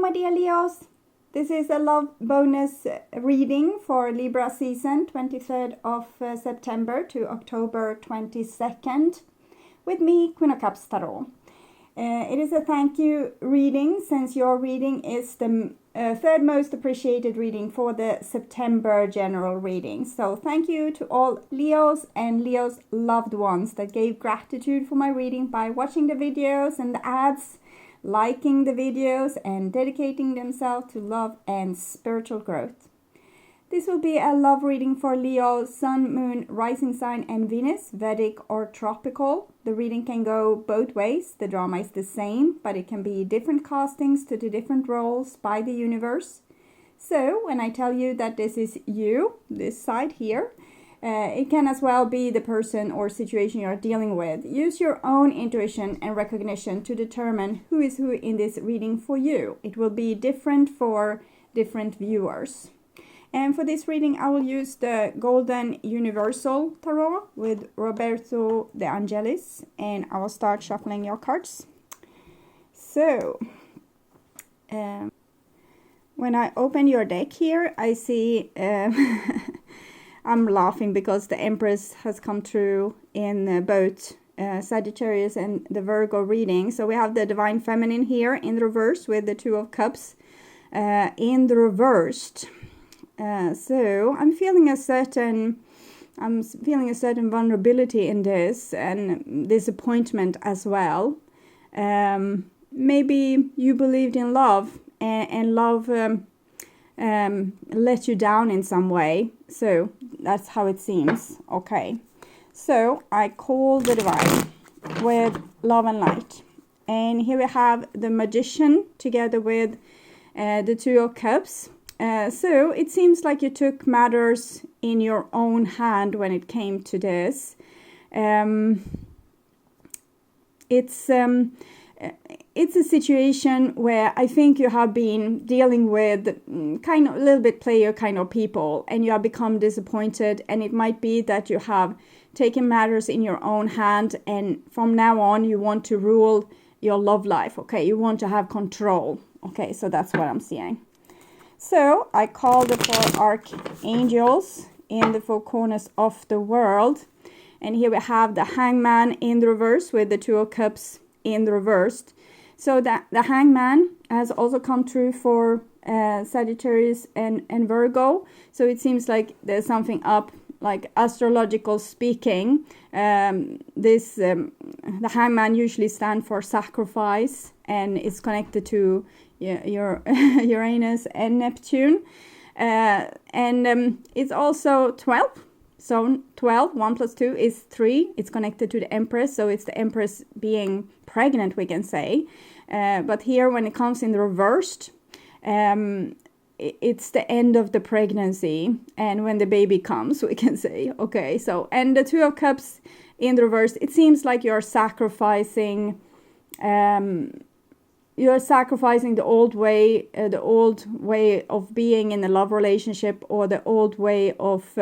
my dear Leos. This is a love bonus reading for Libra season, 23rd of September to October 22nd, with me, Queen of Cups Tarot. It is a thank you reading, since your reading is the third most appreciated reading for the September general reading. So thank you to all Leos and Leos' loved ones that gave gratitude for my reading by watching the videos and the ads, liking the videos, and dedicating themselves to love and spiritual growth. This will be a love reading for Leo, Sun, Moon, Rising Sign, and Venus, Vedic or Tropical. The reading can go both ways. The drama is the same, but it can be different castings to the different roles by the universe. So, when I tell you that this is you, this side here, it can as well be the person or situation you're dealing with. Use your own intuition and recognition to determine who is who in this reading for you. It will be different for different viewers. And for this reading, I will use the Golden Universal Tarot with Roberto De Angelis. And I will start shuffling your cards. So, when I open your deck here, I see... I'm laughing because the Empress has come through in both Sagittarius and the Virgo reading. So we have the Divine Feminine here in reverse with the Two of Cups in the reversed. So I'm feeling a certain vulnerability in this, and disappointment as well. Maybe you believed in love, and love let you down in some way. So that's how it seems. Okay, so I call the Divine with Love and Light, and here we have the Magician together with the Two of Cups. So it seems like you took matters in your own hand when it came to this. It's a situation where I think you have been dealing with kind of a little bit player kind of people, and you have become disappointed, and it might be that you have taken matters in your own hand, and from now on you want to rule your love life. Okay, you want to have control. Okay, so that's what I'm seeing. So I call the four archangels in the four corners of the world, and here we have the Hangman in the reverse with the Two of Cups in the reversed. So that the Hangman has also come true for Sagittarius and Virgo. So it seems like there's something up, like astrological speaking. The Hangman usually stands for sacrifice, and it's connected to your Uranus and Neptune. And it's also 12. So 12, 1 plus 2 is 3. It's connected to the Empress, so it's the Empress being pregnant, we can say. But here, when it comes in the reversed, it's the end of the pregnancy, and when the baby comes, we can say. Okay, so, and the Two of Cups in the reverse, it seems like you're sacrificing... You're sacrificing the old way of being in a love relationship, or the old way of...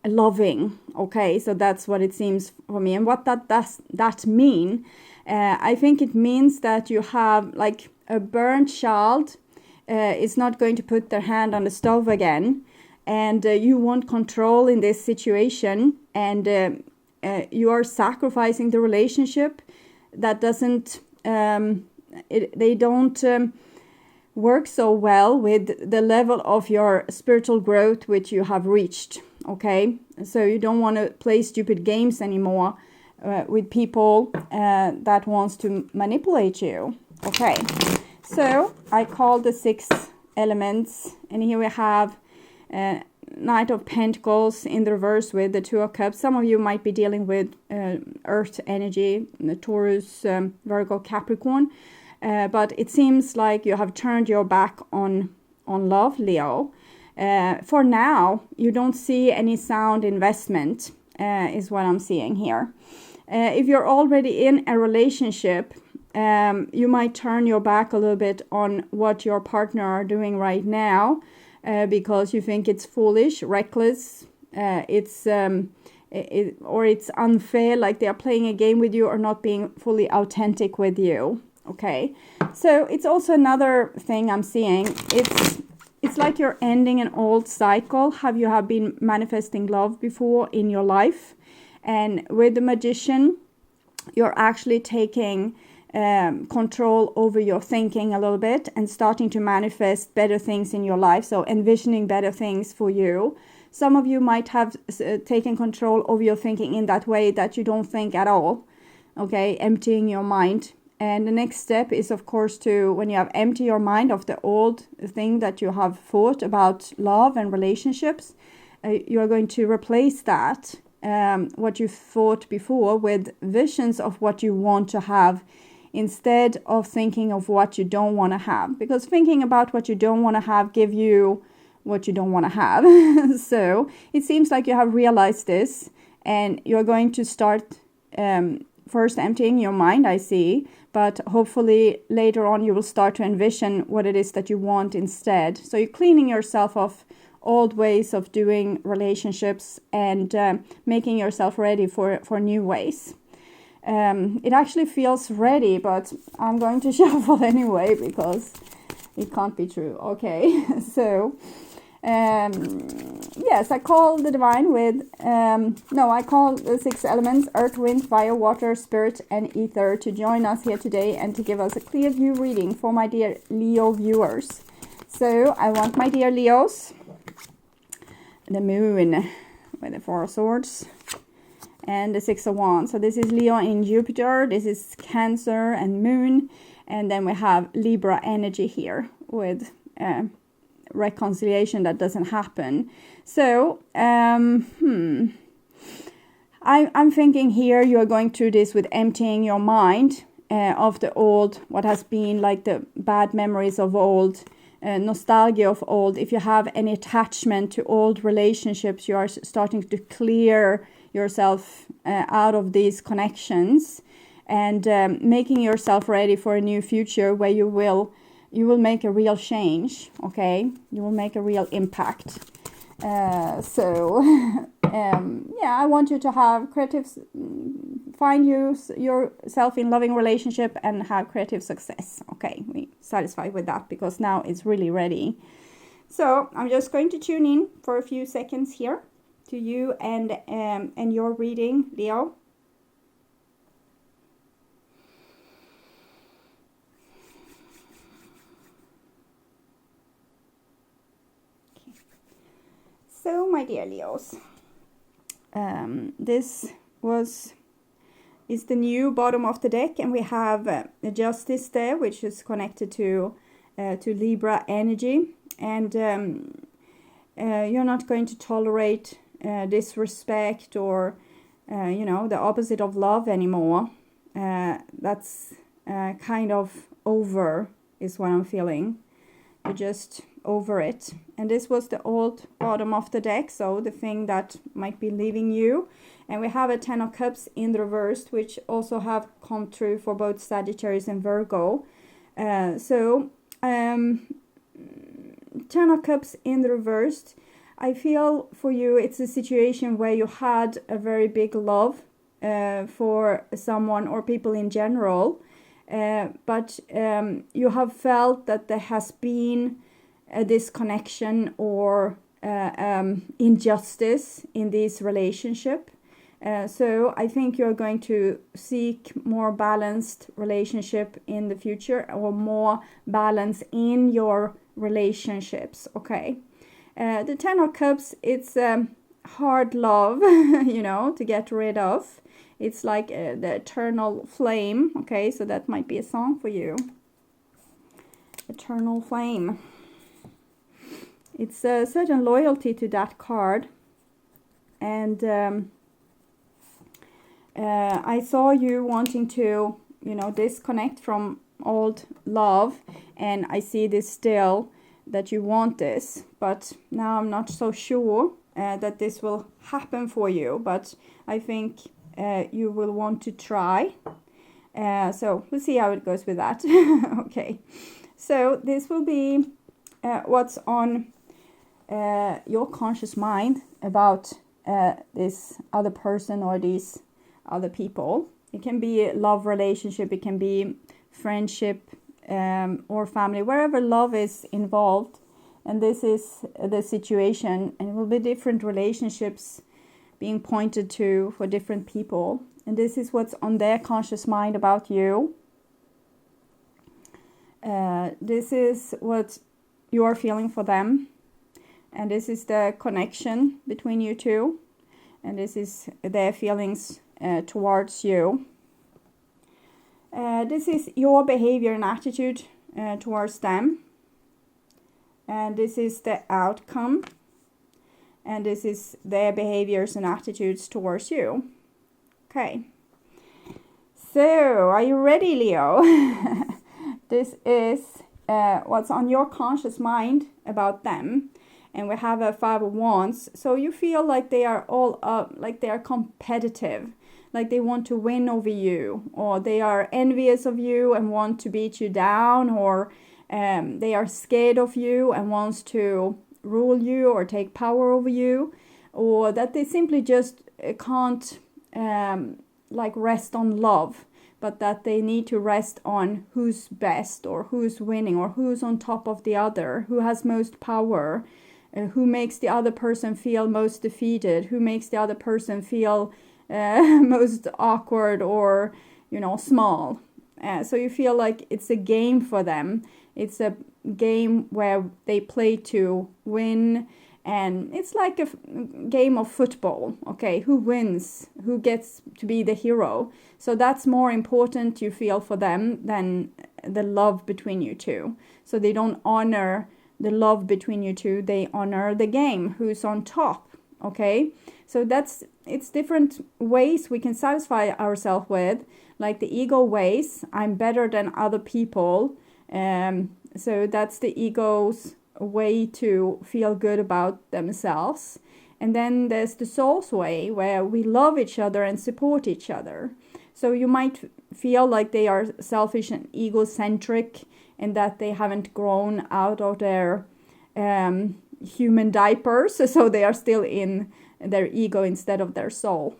loving. Okay, so that's what it seems for me. And what does that mean? I think it means that you have like a burnt child is not going to put their hand on the stove again, and you want control in this situation, and you are sacrificing the relationship that doesn't they don't work so well with the level of your spiritual growth which you have reached. Okay, so you don't want to play stupid games anymore with people that wants to manipulate you. Okay, so I call the 6 elements, and here we have Knight of Pentacles in the reverse with the Two of Cups. Some of you might be dealing with Earth energy, the Taurus, Virgo, Capricorn, but it seems like you have turned your back on love, Leo. For now, you don't see any sound investment, is what I'm seeing here. If you're already in a relationship, you might turn your back a little bit on what your partner are doing right now, because you think it's foolish, reckless, it's unfair, like they are playing a game with you or not being fully authentic with you. Okay, so it's also another thing I'm seeing. It's like you're ending an old cycle. You have been manifesting love before in your life, and with the Magician, you're actually taking control over your thinking a little bit and starting to manifest better things in your life. So envisioning better things for you. Some of you might have taken control over your thinking in that way that you don't think at all. Okay, emptying your mind. And the next step is, of course, to, when you have emptied your mind of the old thing that you have thought about love and relationships, you are going to replace that, what you thought before, with visions of what you want to have, instead of thinking of what you don't want to have. Because thinking about what you don't want to have give you what you don't want to have. So it seems like you have realized this, and you're going to start first emptying your mind, I see, but hopefully later on you will start to envision what it is that you want instead. So you're cleaning yourself of old ways of doing relationships and making yourself ready for new ways. It actually feels ready, but I'm going to shuffle anyway because it can't be true. Okay, so yes, I call the divine with, I call the 6 elements, earth, wind, fire, water, spirit, and ether, to join us here today and to give us a clear view reading for my dear Leo viewers. So I want my dear Leos, the moon with the 4 of swords and the 6 of wands. So this is Leo in Jupiter, this is Cancer and moon, and then we have Libra energy here with reconciliation that doesn't happen. So I'm thinking here you are going through this with emptying your mind of the old, what has been like the bad memories of old, nostalgia of old. If you have any attachment to old relationships, you are starting to clear yourself out of these connections and making yourself ready for a new future where you will make a real change. Okay, you will make a real impact. I want you to have creative, find yourself in loving relationship and have creative success. Okay, we satisfied with that because now it's really ready. So I'm just going to tune in for a few seconds here to you and your reading, Leo. So, my dear Leos, this is the new bottom of the deck, and we have the Justice there, which is connected to Libra energy, and you're not going to tolerate disrespect or the opposite of love anymore. That's kind of over, is what I'm feeling. You're just over it. And this was the old bottom of the deck, so the thing that might be leaving you. And we have a 10 of Cups in the reversed, which also have come true for both Sagittarius and Virgo. 10 of Cups in the reversed, I feel for you it's a situation where you had a very big love for someone or people in general, but you have felt that there has been a disconnection or injustice in this relationship. So I think you're going to seek more balanced relationship in the future, or more balance in your relationships. Okay. The 10 of Cups, it's hard love, to get rid of. It's like the eternal flame. Okay, so that might be a song for you. Eternal flame. It's a certain loyalty to that card. And I saw you wanting to, disconnect from old love. And I see this still, that you want this. But now I'm not so sure that this will happen for you. But I think you will want to try. So we'll see how it goes with that. Okay. So this will be what's on your conscious mind about this other person or these other people. It can be a love relationship, it can be friendship, or family, wherever love is involved. And this is the situation, and it will be different relationships being pointed to for different people. And this is what's on their conscious mind about you. This is what you are feeling for them. And this is the connection between you two. And this is their feelings towards you. This is your behavior and attitude towards them. And this is the outcome. And this is their behaviors and attitudes towards you. Okay. So, are you ready, Leo? This is what's on your conscious mind about them. And we have a 5 of Wands. So you feel like they are all up, like they are competitive. Like they want to win over you. Or they are envious of you and want to beat you down. Or they are scared of you and wants to rule you or take power over you. Or that they simply just can't like rest on love. But that they need to rest on who's best or who's winning or who's on top of the other. Who has most power. Who makes the other person feel most defeated, who makes the other person feel most awkward or, small. So you feel like it's a game for them. It's a game where they play to win, and it's like a game of football. Okay, who wins? Who gets to be the hero? So that's more important, you feel, for them than the love between you two. So they don't honor the love between you two, they honor the game, who's on top. Okay, so it's different ways we can satisfy ourselves with, like the ego ways. I'm better than other people, so that's the ego's way to feel good about themselves. And then there's the soul's way, where we love each other and support each other. So you might feel like they are selfish and egocentric, and that they haven't grown out of their human diapers, so they are still in their ego instead of their soul.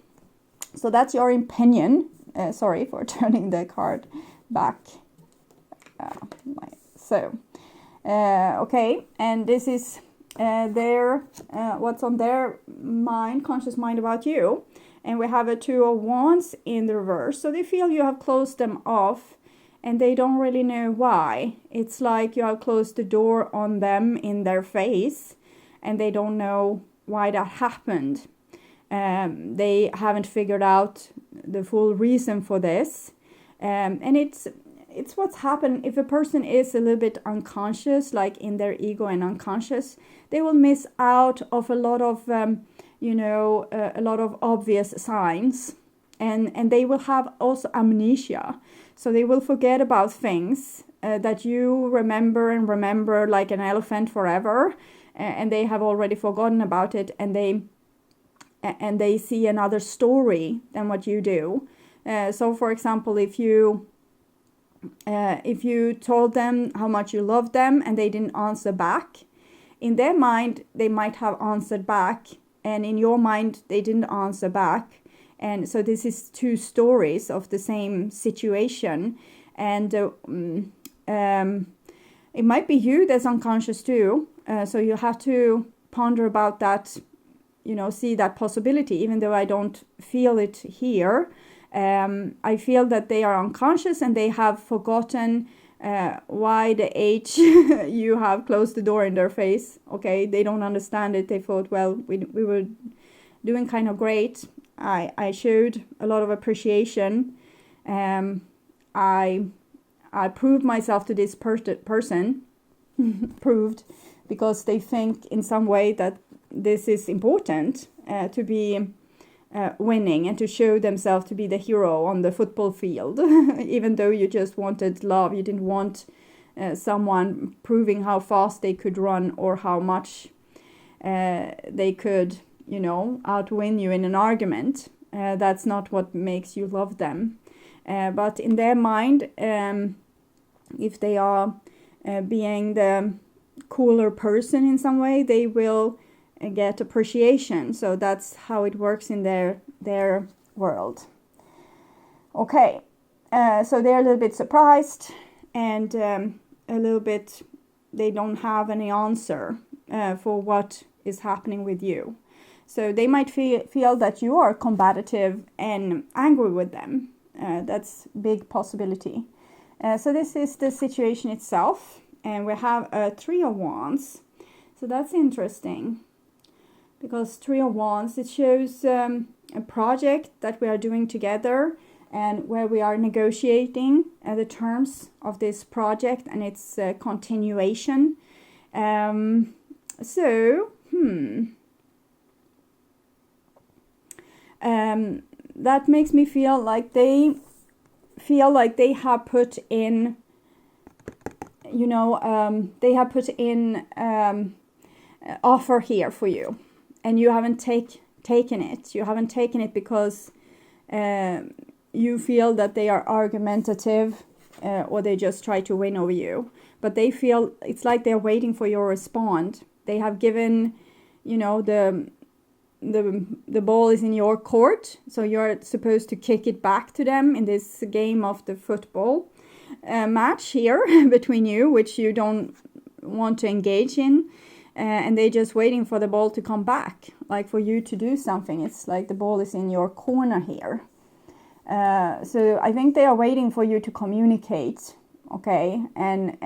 So that's your opinion. Sorry for turning the card back. Okay, and this is their what's on their mind, conscious mind about you. And we have a 2 of Wands in the reverse. So they feel you have closed them off, and they don't really know why. It's like you have closed the door on them in their face, and they don't know why that happened. They haven't figured out the full reason for this. And it's what's happened. If a person is a little bit unconscious, like in their ego and unconscious, they will miss out of a lot of, a lot of obvious signs. And they will have also amnesia. So they will forget about things that you remember like an elephant forever. And they have already forgotten about it. And they see another story than what you do. So for example, if you told them how much you loved them and they didn't answer back, in their mind, they might have answered back. And in your mind, they didn't answer back. And so this is 2 stories of the same situation. And it might be you that's unconscious too. So you have to ponder about that, see that possibility, even though I don't feel it here. I feel that they are unconscious and they have forgotten why the H you have closed the door in their face. Okay, they don't understand it. They thought, well, we were doing kind of great. I showed a lot of appreciation. I proved myself to this person, proved, because they think in some way that this is important to be winning and to show themselves to be the hero on the football field, even though you just wanted love. You didn't want someone proving how fast they could run or how much they could outwin you in an argument. That's not what makes you love them. But in their mind, if they are being the cooler person in some way, they will get appreciation. So that's how it works in their world. Okay, So they're a little bit surprised, and a little bit, they don't have any answer for what is happening with you. So they might feel that you are combative and angry with them. That's big possibility. So this is the situation itself. And we have a Three of Wands. So that's interesting. Because Three of Wands, it shows a project that we are doing together, and where we are negotiating the terms of this project and its continuation. That makes me feel like they have put in, they have put in offer here for you, and you haven't taken it. You haven't taken it because you feel that they are argumentative, or they just try to win over you. But they feel it's like they're waiting for your response. They have given, the ball is in your court, so you're supposed to kick it back to them in this game of the football match here between you, which you don't want to engage in. And they're just waiting for the ball to come back, like for you to do something. It's like the ball is in your corner here. So I think they are waiting for you to communicate, okay? And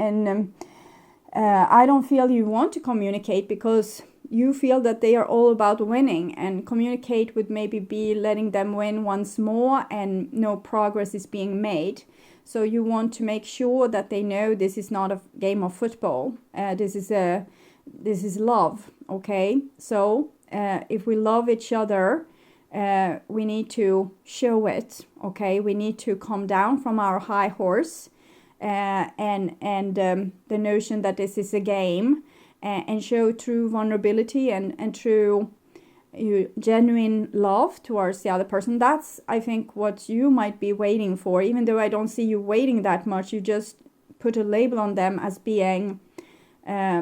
I don't feel you want to communicate, because you feel that they are all about winning, and communicate would maybe be letting them win once more and no progress is being made. So you want to make sure that they know this is not a game of football. This is love, okay? So if we love each other, we need to show it, okay? We need to come down from our high horse and the notion that this is a game, and show true vulnerability and true genuine love towards the other person. That's, I think, what you might be waiting for. Even though I don't see you waiting that much, you just put a label on them as being, I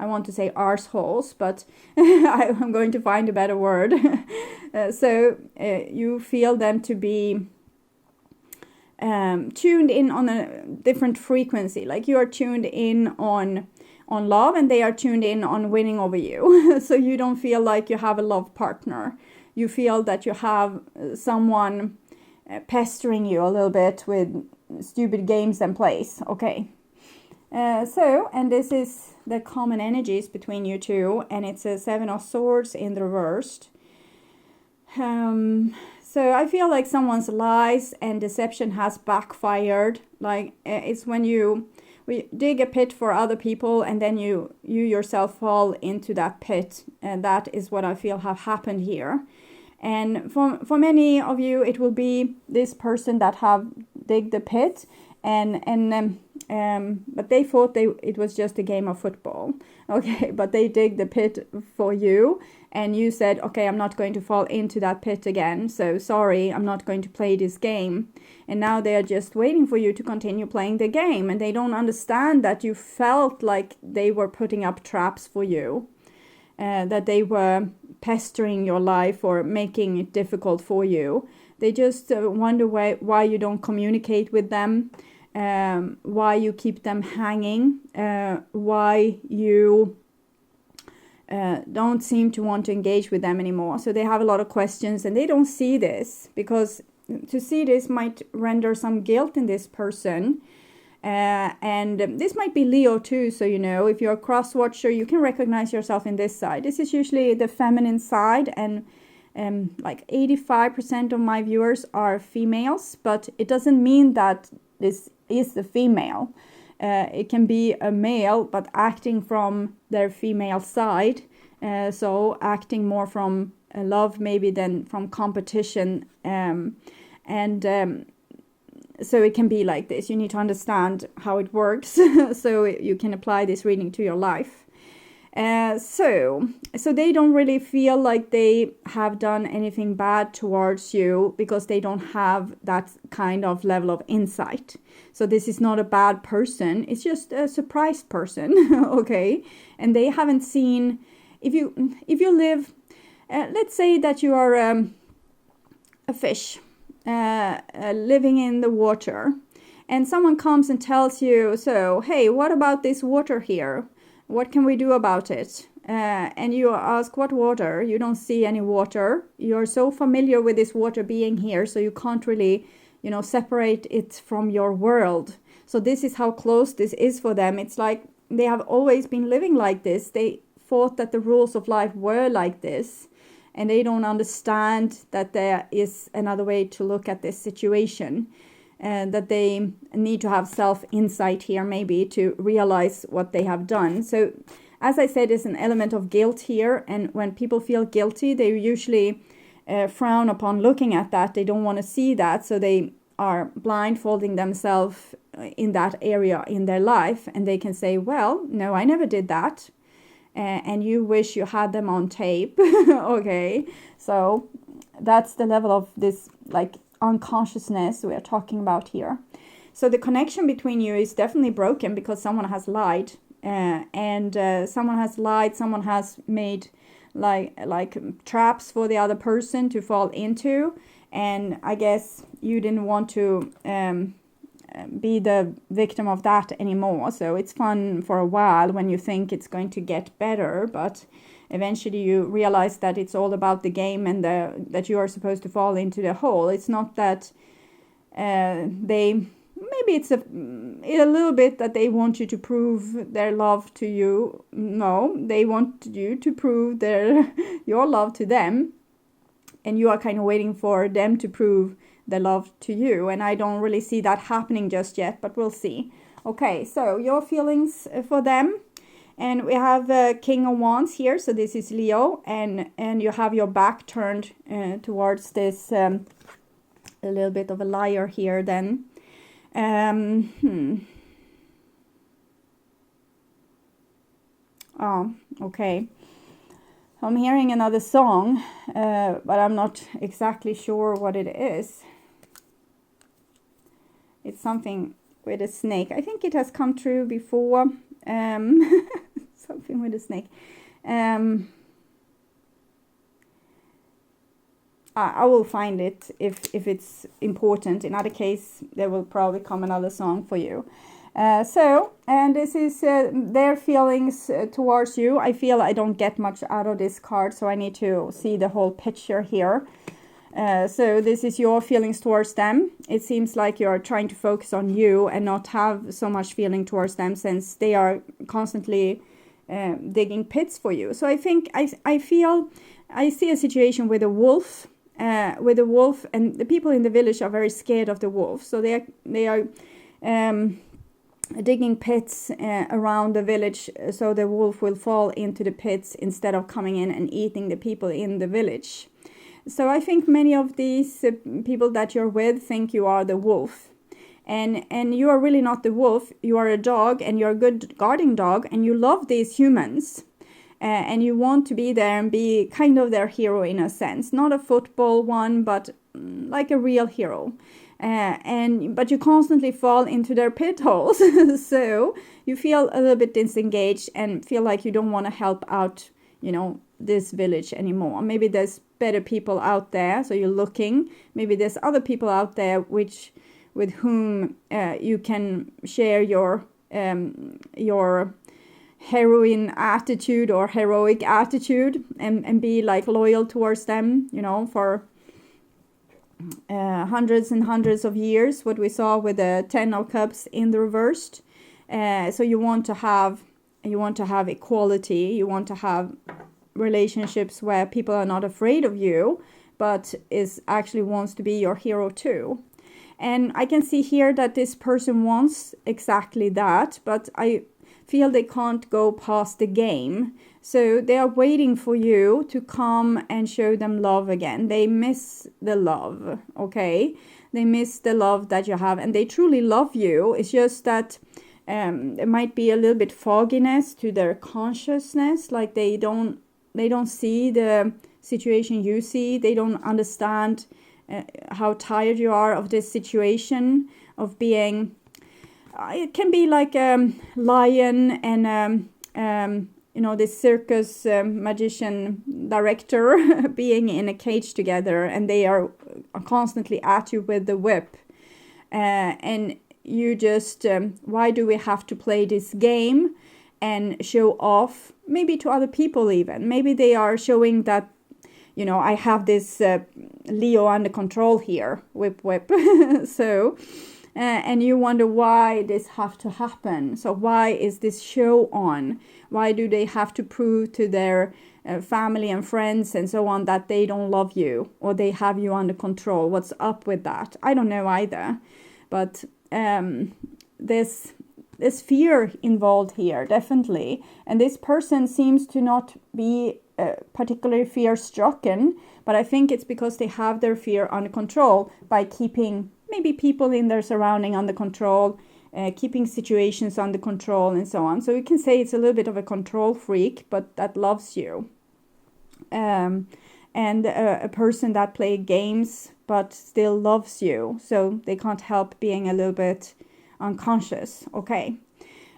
want to say arseholes, but I'm going to find a better word. So you feel them to be tuned in on a different frequency. Like you are tuned in on love, and they are tuned in on winning over you. So you don't feel like you have a love partner. You feel that you have someone pestering you a little bit with stupid games and plays. Okay. And this is the common energies between you two, and it's a Seven of Swords in the reversed. So I feel like someone's lies and deception has backfired. Like it's when we dig a pit for other people, and then you yourself fall into that pit, and that is what I feel have happened here. And for many of you, it will be this person that have dig the pit, but they thought it was just a game of football, okay? But they dig the pit for you, and you said, okay, I'm not going to fall into that pit again, so sorry, I'm not going to play this game. And now they are just waiting for you to continue playing the game, and they don't understand that you felt like they were putting up traps for you, that they were pestering your life or making it difficult for you. They just wonder why you don't communicate with them, why you keep them hanging, why you don't seem to want to engage with them anymore. So they have a lot of questions, and they don't see this, because to see this might render some guilt in this person. And this might be Leo too, so if you're a cross-watcher, you can recognize yourself in this side. This is usually the feminine side, and like 85% of my viewers are females, but it doesn't mean that this is the female. It can be a male, but acting from their female side, so acting more from love maybe than from competition, so it can be like this. You need to understand how it works so you can apply this reading to your life. So they don't really feel like they have done anything bad towards you, because they don't have that kind of level of insight. So this is not a bad person. It's just a surprised person, okay? And they haven't seen, if you live, let's say that you are a fish, living in the water, and someone comes and tells you, so, hey, what about this water here? What can we do about it? And you ask, what water? You don't see any water. You're so familiar with this water being here, so you can't really, separate it from your world. So this is how close this is for them. It's like they have always been living like this. They thought that the rules of life were like this, and they don't understand that there is another way to look at this situation, and that they need to have self-insight here maybe to realize what they have done. So as I said, there's an element of guilt here, and when people feel guilty, they usually frown upon looking at that. They don't want to see that, so they are blindfolding themselves in that area in their life, and they can say, well, no, I never did that. And you wish you had them on tape. Okay, so that's the level of this unconsciousness we are talking about here. So the connection between you is definitely broken because someone has lied, and someone has lied. Someone has made like traps for the other person to fall into, and I guess you didn't want to be the victim of that anymore. So it's fun for a while when you think it's going to get better, but eventually you realize that it's all about the game, and that you are supposed to fall into the hole. It's not that maybe it's a little bit that they want you to prove their love to you. No, they want you to prove your love to them, and you are kind of waiting for them to prove their love to you, and I don't really see that happening just yet, but we'll see. Okay, so your feelings for them, and we have King of Wands here, so this is Leo, and you have your back turned towards this a little bit of a liar here then. Oh, okay. I'm hearing another song, but I'm not exactly sure what it is. It's something with a snake. I think it has come true before. Something with a snake. I will find it if it's important. In other case, there will probably come another song for you. And this is their feelings towards you. I feel I don't get much out of this card, so I need to see the whole picture here. So this is your feelings towards them. It seems like you're trying to focus on you and not have so much feeling towards them, since they are constantly digging pits for you. So I think I see a situation with a wolf. And the people in the village are very scared of the wolf. So they are digging pits around the village, so the wolf will fall into the pits instead of coming in and eating the people in the village. So I think many of these people that you're with think you are the wolf. And you are really not the wolf. You are a dog, and you're a good guarding dog, and you love these humans. And you want to be there and be kind of their hero in a sense. Not a football one, but like a real hero. But you constantly fall into their pit holes. So you feel a little bit disengaged and feel like you don't want to help out, this village anymore. Maybe there's better people out there, so you're looking. Maybe there's other people out there with whom you can share your heroine attitude or heroic attitude, and be like loyal towards them, for hundreds and hundreds of years, what we saw with the 10 of Cups in the reversed. So you want to have equality. You want to have relationships where people are not afraid of you, but is actually wants to be your hero too. And I can see here that this person wants exactly that, but I feel they can't go past the game. So they are waiting for you to come and show them love again. They miss the love, okay? They miss the love that you have, and they truly love you. It's just that there might be a little bit fogginess to their consciousness, like they don't see the situation you see. They don't understand how tired you are of this situation of being. It can be like a lion and this circus magician director being in a cage together, and they are constantly at you with the whip. And you just, why do we have to play this game and show off, maybe to other people even? Maybe they are showing that, I have this Leo under control here, whip. So, and you wonder why this have to happen. So why is this show on? Why do they have to prove to their family and friends and so on that they don't love you or they have you under control? What's up with that? I don't know either. But there's fear involved here, definitely. And this person seems to not be particularly fear-stricken, but I think it's because they have their fear under control by keeping maybe people in their surrounding under control, keeping situations under control and so on. So you can say it's a little bit of a control freak, but that loves you. And a person that plays games but still loves you, so they can't help being a little bit unconscious. Okay.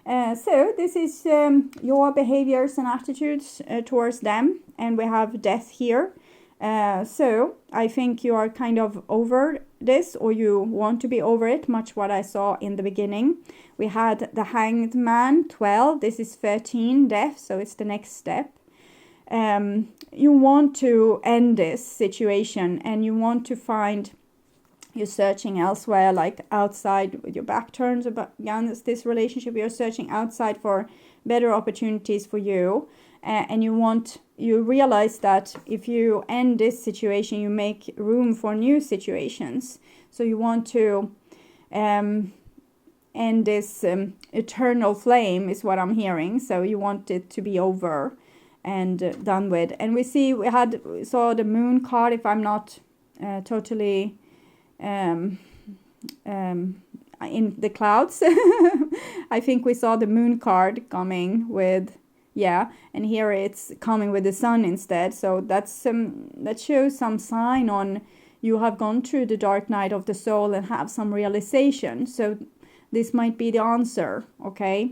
So this is your behaviors and attitudes towards them, and we have death here. So I think you are kind of over this, or you want to be over it, much what I saw in the beginning. We had the Hanged Man, 12. This is 13, death, so it's the next step. You want to end this situation, and you want to find, you're searching elsewhere, like outside with your back turned against this relationship. You're searching outside for better opportunities for you, and you realize that if you end this situation, you make room for new situations. So you want to end this eternal flame is what I'm hearing. So you want it to be over and done with. And we saw the Moon card, if I'm not totally in the clouds. I think we saw the Moon card coming with, and here it's coming with the Sun instead. So that's that shows some sign on you have gone through the dark night of the soul and have some realization. So this might be the answer. Okay.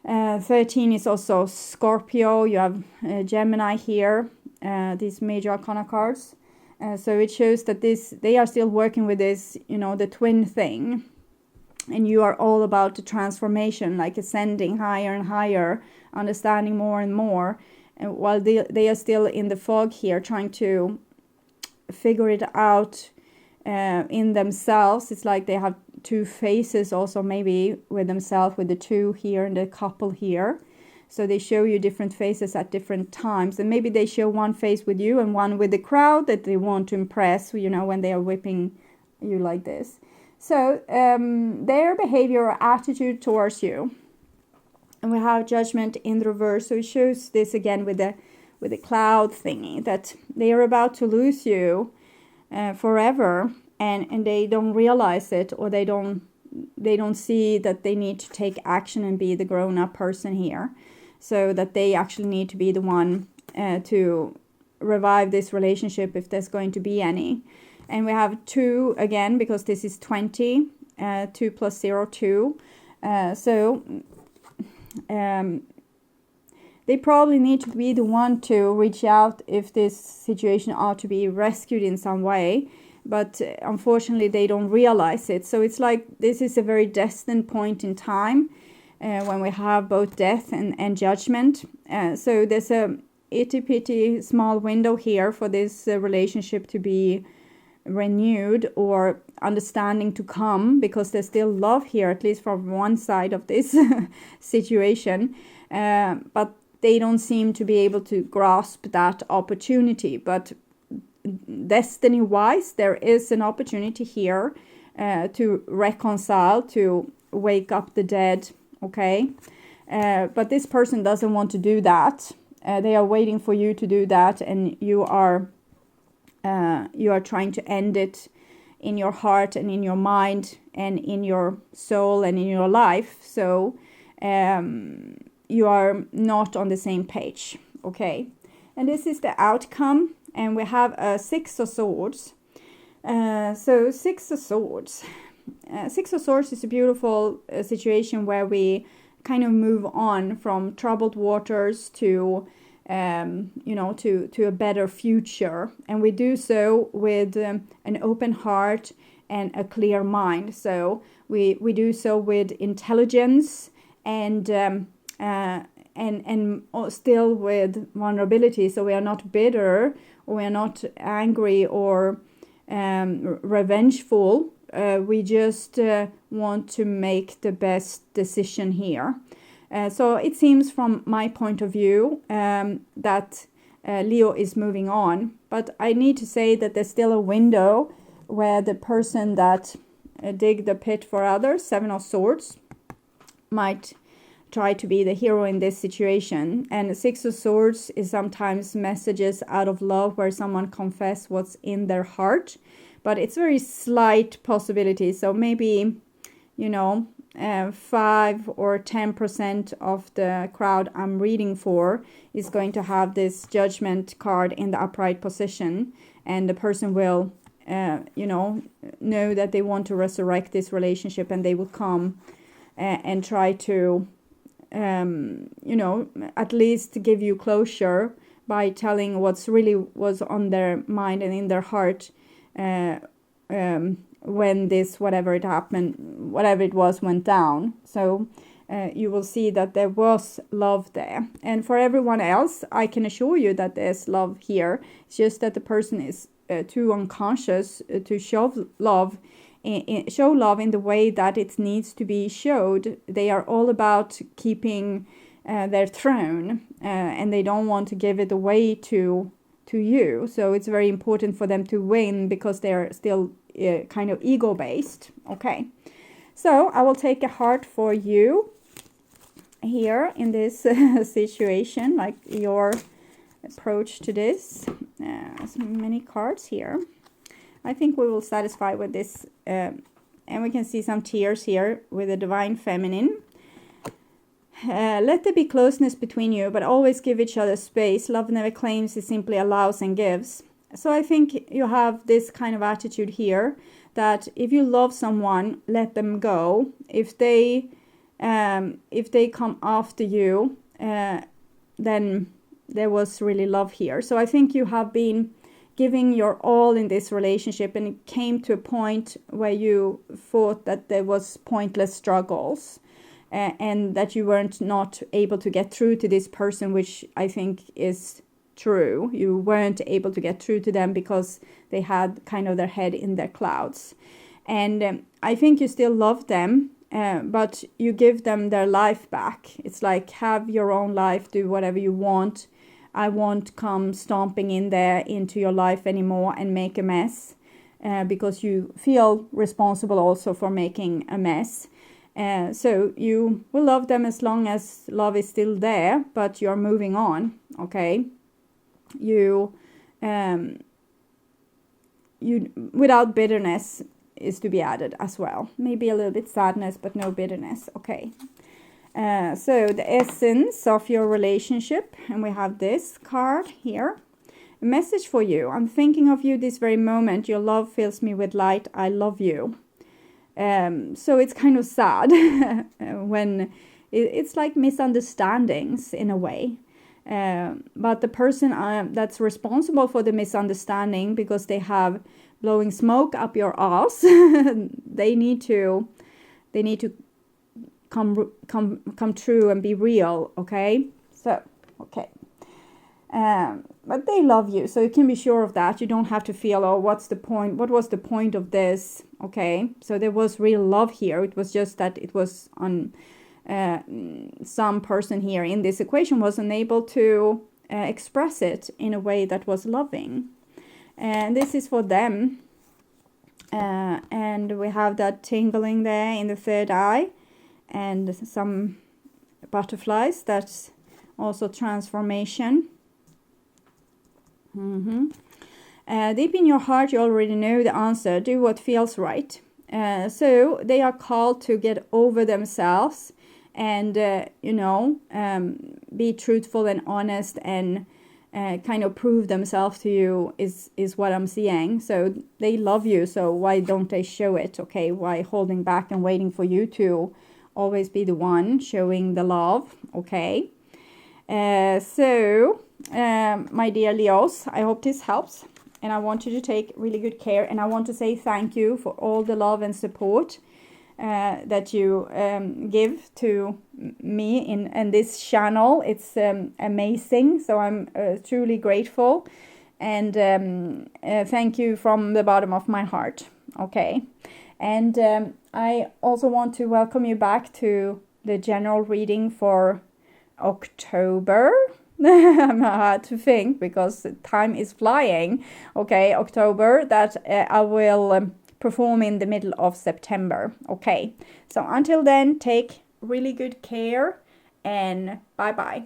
13 is also Scorpio. You have Gemini here, these major arcana cards. So it shows that they are still working with this, the twin thing. And you are all about the transformation, like ascending higher and higher, understanding more and more. And while they are still in the fog here, trying to figure it out in themselves. It's like they have two faces also, maybe with themselves, with the two here and the couple here. So they show you different faces at different times, and maybe they show one face with you and one with the crowd that they want to impress, when they are whipping you like this. So their behavior or attitude towards you. And we have Judgment in the reverse. So it shows this again with the cloud thingy, that they are about to lose you forever, and they don't realize it, or they don't see that they need to take action and be the grown-up person here. So that they actually need to be the one to revive this relationship if there's going to be any. And we have 2 again, because this is 20, 2 plus 0, 2. They probably need to be the one to reach out if this situation ought to be rescued in some way. But unfortunately, they don't realize it. So it's like this is a very destined point in time when we have both death and judgment. So there's a itty-bitty small window here for this relationship to be renewed, or understanding to come, because there's still love here, at least from one side of this situation. But they don't seem to be able to grasp that opportunity. But destiny-wise, there is an opportunity here to reconcile, to wake up the dead, okay? But this person doesn't want to do that. They are waiting for you to do that, and you are trying to end it in your heart and in your mind and in your soul and in your life. So you are not on the same page, okay? And this is the outcome. And we have a 6 of Swords. So 6 of Swords. 6 of Swords is a beautiful situation where we kind of move on from troubled waters to to a better future. And we do so with an open heart and a clear mind. So we do so with intelligence and still with vulnerability. So we are not bitter, or we are not angry or revengeful. We just want to make the best decision here. So it seems from my point of view that Leo is moving on. But I need to say that there's still a window where the person that dig the pit for others, Seven of Swords, might try to be the hero in this situation. And Six of Swords is sometimes messages out of love where someone confess what's in their heart. But it's very slight possibility. So maybe, 5 or 10% of the crowd I'm reading for is going to have this Judgment card in the upright position. And the person will, know that they want to resurrect this relationship, and they will come and try to, at least give you closure by telling what's really was on their mind and in their heart when this, whatever it happened, whatever it was, went down. So you will see that there was love there. And for everyone else, I can assure you that there's love here. It's just that the person is too unconscious to show love in the way that it needs to be showed. They are all about keeping their throne, and they don't want to give it away to you. So it's very important for them to win because they're still kind of ego-based. Okay, so I will take a heart for you here in this situation, like your approach to this. So many cards here. I think we will satisfy with this, and we can see some tears here with the Divine Feminine. Let there be closeness between you, but always give each other space. Love never claims, it simply allows and gives. So I think you have this kind of attitude here, that if you love someone, let them go. If they come after you, then there was really love here. So I think you have been giving your all in this relationship, and it came to a point where you thought that there was pointless struggles, and that you weren't not able to get through to this person, which I think is true. You weren't able to get through to them because they had kind of their head in their clouds. And I think you still love them, but you give them their life back. It's like, have your own life, do whatever you want. I won't come stomping in there into your life anymore and make a mess, because you feel responsible also for making a mess. So you will love them as long as love is still there, but you're moving on, okay? You without bitterness is to be added as well. Maybe a little bit sadness, but no bitterness, okay? So the essence of your relationship, and we have this card here. A message for you. I'm thinking of you this very moment. Your love fills me with light. I love you. So it's kind of sad when it's like misunderstandings in a way. But the person that's responsible for the misunderstanding, because they have blowing smoke up your ass, they need to come true and be real, okay? So, okay. But they love you, so you can be sure of that. You don't have to feel, oh, what's the point? What was the point of this? Okay, so there was real love here. It was just that it was on some person here in this equation was unable to express it in a way that was loving. And this is for them. And we have that tingling there in the third eye, and some butterflies. That's also transformation. Deep in your heart, you already know the answer. Do what feels right. So they are called to get over themselves and, be truthful and honest and kind of prove themselves to you is what I'm seeing. So they love you. So why don't they show it? Okay, why holding back and waiting for you to always be the one showing the love? Okay. My dear Leos, I hope this helps, and I want you to take really good care, and I want to say thank you for all the love and support that you give to me in this channel. It's amazing, so I'm truly grateful, and thank you from the bottom of my heart. Okay, and I also want to welcome you back to the general reading for October. I had to think because time is flying. Okay, October, that I will perform in the middle of September. Okay, so until then, take really good care, and bye bye.